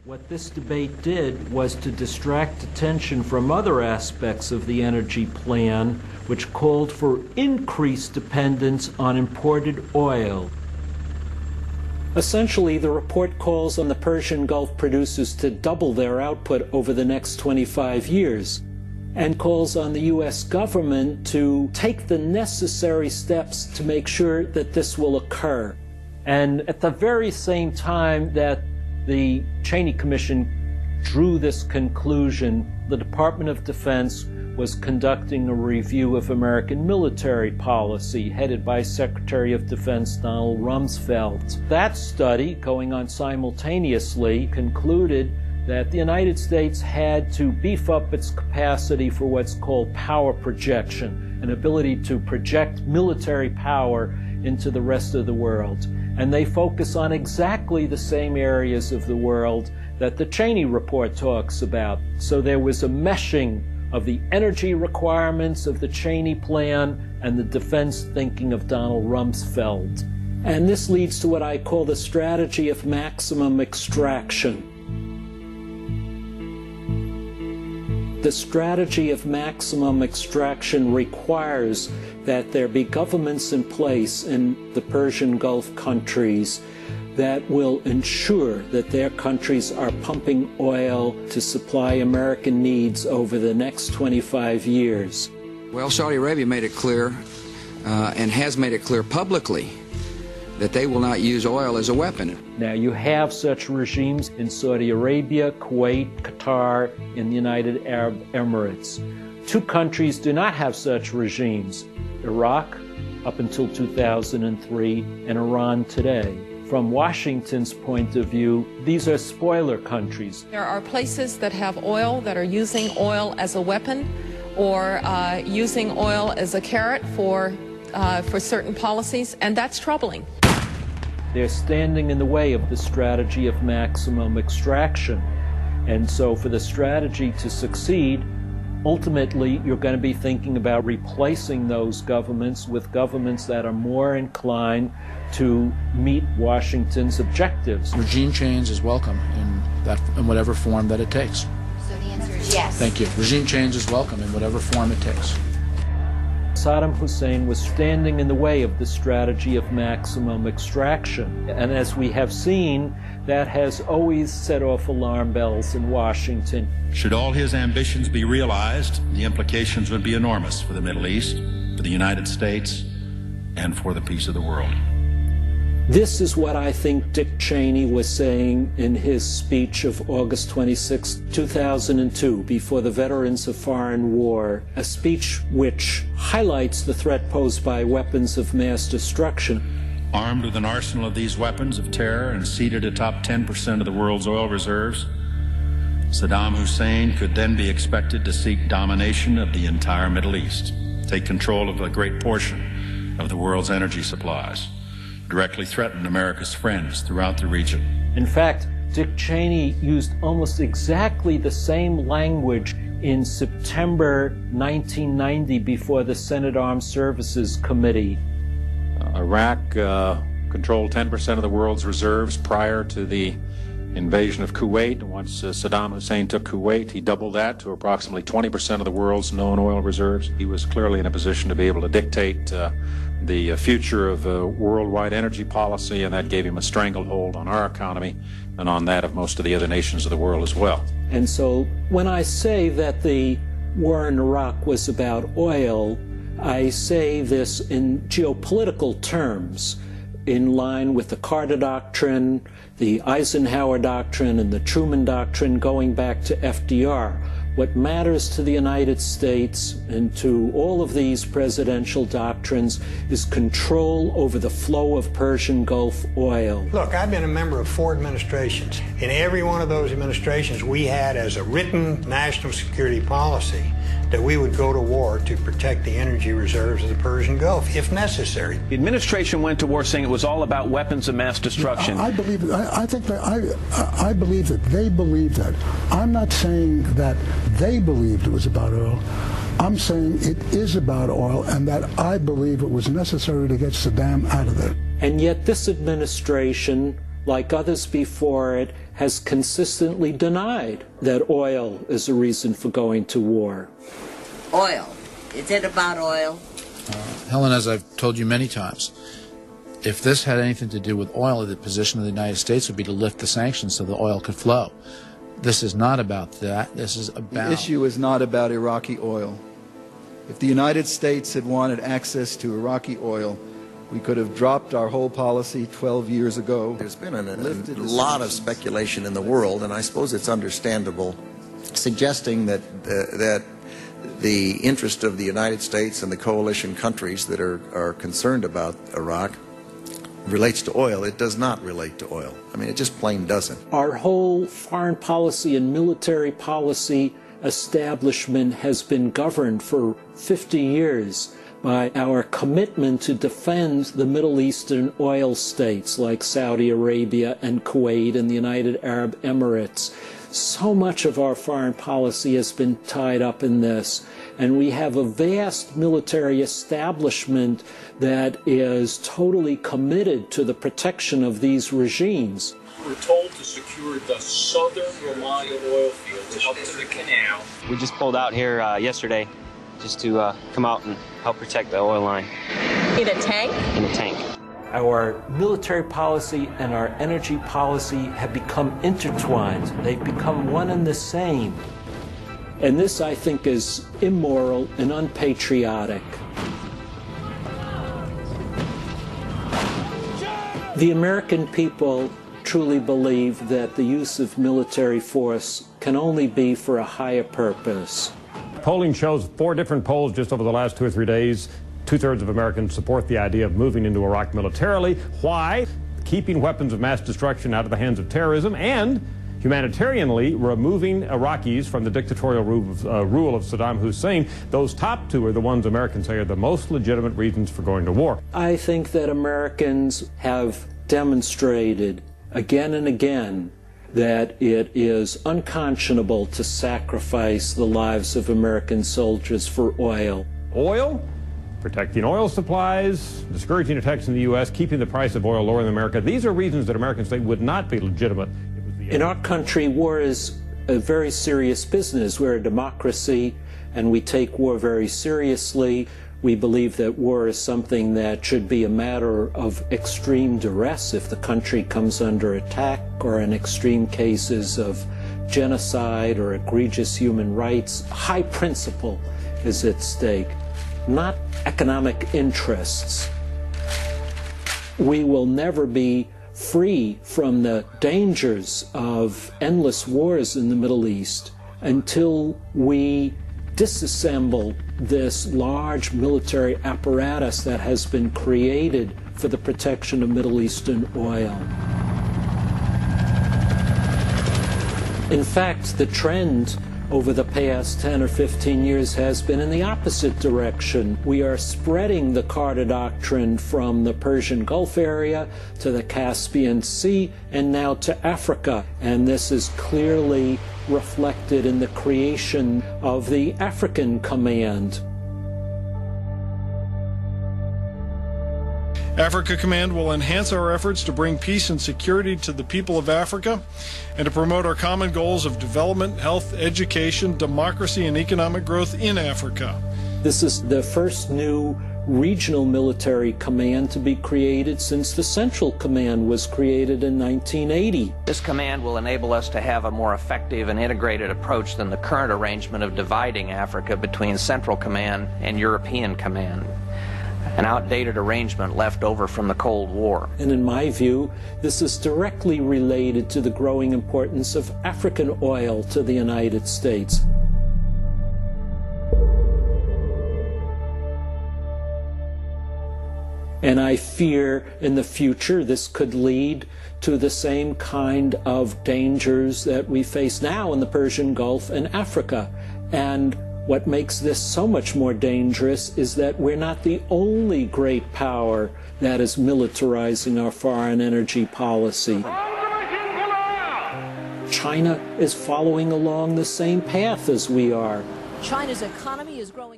What this debate did was to distract attention from other aspects of the energy plan, which called for increased dependence on imported oil. Essentially, the report calls on the Persian Gulf producers to double their output over the next 25 years, and calls on the U.S. government to take the necessary steps to make sure that this will occur. And at the very same time that the Cheney Commission drew this conclusion, the Department of Defense was conducting a review of American military policy headed by Secretary of Defense Donald Rumsfeld. That study, going on simultaneously, concluded that the United States had to beef up its capacity for what's called power projection, an ability to project military power into the rest of the world. And they focus on exactly the same areas of the world that the Cheney report talks about. So there was a meshing of the energy requirements of the Cheney plan and the defense thinking of Donald Rumsfeld. And this leads to what I call the strategy of maximum extraction. The strategy of maximum extraction requires that there be governments in place in the Persian Gulf countries that will ensure that their countries are pumping oil to supply American needs over the next 25 years. Well, Saudi Arabia made it clear, and has made it clear publicly, that they will not use oil as a weapon. Now, you have such regimes in Saudi Arabia, Kuwait, Qatar, and the United Arab Emirates. Two countries do not have such regimes: Iraq, up until 2003, and Iran today. From Washington's point of view, these are spoiler countries. There are places that have oil that are using oil as a weapon, or using oil as a carrot for certain policies, and that's troubling. They're standing in the way of the strategy of maximum extraction. And so for the strategy to succeed, ultimately you're going to be thinking about replacing those governments with governments that are more inclined to meet Washington's objectives. Regime change is welcome in whatever form that it takes. So the answer is yes. Thank you. Regime change is welcome in whatever form it takes. Saddam Hussein was standing in the way of the strategy of maximum extraction. And as we have seen, that has always set off alarm bells in Washington. Should all his ambitions be realized, the implications would be enormous for the Middle East, for the United States, and for the peace of the world. This is what I think Dick Cheney was saying in his speech of August 26, 2002, before the Veterans of Foreign War, a speech which highlights the threat posed by weapons of mass destruction. Armed with an arsenal of these weapons of terror and seated atop 10% of the world's oil reserves, Saddam Hussein could then be expected to seek domination of the entire Middle East, take control of a great portion of the world's energy supplies, directly threaten America's friends throughout the region. In fact, Dick Cheney used almost exactly the same language in September 1990 before the Senate Armed Services Committee. Iraq controlled 10% of the world's reserves prior to the invasion of Kuwait. Once Saddam Hussein took Kuwait, he doubled that to approximately 20% of the world's known oil reserves. He was clearly in a position to be able to dictate the future of worldwide energy policy, and that gave him a stranglehold on our economy and on that of most of the other nations of the world as well. And so when I say that the war in Iraq was about oil, I say this in geopolitical terms, in line with the Carter Doctrine, the Eisenhower Doctrine, and the Truman Doctrine going back to FDR. What matters to the United States and to all of these presidential doctrines is control over the flow of Persian Gulf oil. Look, I've been a member of 4 administrations. In every one of those administrations, we had as a written national security policy that we would go to war to protect the energy reserves of the Persian Gulf, if necessary. The administration went to war saying it was all about weapons of mass destruction. I believe that they believe that. I'm not saying that they believed it was about oil. I'm saying it is about oil, and that I believe it was necessary to get Saddam out of there. And yet this administration, like others before it, has consistently denied that oil is a reason for going to war. Oil. Is it about oil? Helen, as I've told you many times, if this had anything to do with oil, the position of the United States would be to lift the sanctions so the oil could flow. This is not about that. This is about... The issue is not about Iraqi oil. If the United States had wanted access to Iraqi oil, we could have dropped our whole policy 12 years ago. There's been a lot of speculation in the world, and I suppose it's understandable, suggesting that the interest of the United States and the coalition countries that are concerned about Iraq relates to oil. It does not relate to oil. I mean, it just plain doesn't. Our whole foreign policy and military policy establishment has been governed for 50 years by our commitment to defend the Middle Eastern oil states like Saudi Arabia and Kuwait and the United Arab Emirates. So much of our foreign policy has been tied up in this, and we have a vast military establishment that is totally committed to the protection of these regimes. We're told to secure the southern Romalia oil fields up to the canal. We just pulled out here yesterday just to come out and help protect the oil line. In a tank? In a tank. Our military policy and our energy policy have become intertwined. They've become one and the same. And this, I think, is immoral and unpatriotic. The American people truly believe that the use of military force can only be for a higher purpose. Polling shows 4 different polls just over the last 2 or 3 days. 2/3 of Americans support the idea of moving into Iraq militarily. Why? Keeping weapons of mass destruction out of the hands of terrorism and humanitarianly removing Iraqis from the dictatorial rule of Saddam Hussein. Those top 2 are the ones Americans say are the most legitimate reasons for going to war. I think that Americans have demonstrated again and again that it is unconscionable to sacrifice the lives of American soldiers for oil. Oil? Protecting oil supplies, discouraging attacks in the U.S., keeping the price of oil lower in America. These are reasons that Americans say would not be legitimate. In our country, war is a very serious business. We're a democracy, and we take war very seriously. We believe that war is something that should be a matter of extreme duress if the country comes under attack, or in extreme cases of genocide or egregious human rights. High principle is at stake, not economic interests. We will never be free from the dangers of endless wars in the Middle East until we disassemble this large military apparatus that has been created for the protection of Middle Eastern oil. In fact, the trend over the past 10 or 15 years has been in the opposite direction. We are spreading the Carter Doctrine from the Persian Gulf area to the Caspian Sea and now to Africa. And this is clearly reflected in the creation of the African Command. Africa Command will enhance our efforts to bring peace and security to the people of Africa and to promote our common goals of development, health, education, democracy, and economic growth in Africa. This is the first new regional military command to be created since the Central Command was created in 1980. This command will enable us to have a more effective and integrated approach than the current arrangement of dividing Africa between Central Command and European Command, an outdated arrangement left over from the Cold War. And in my view, this is directly related to the growing importance of African oil to the United States. And I fear in the future this could lead to the same kind of dangers that we face now in the Persian Gulf and Africa. And what makes this so much more dangerous is that we're not the only great power that is militarizing our foreign energy policy. China is following along the same path as we are. China's economy is growing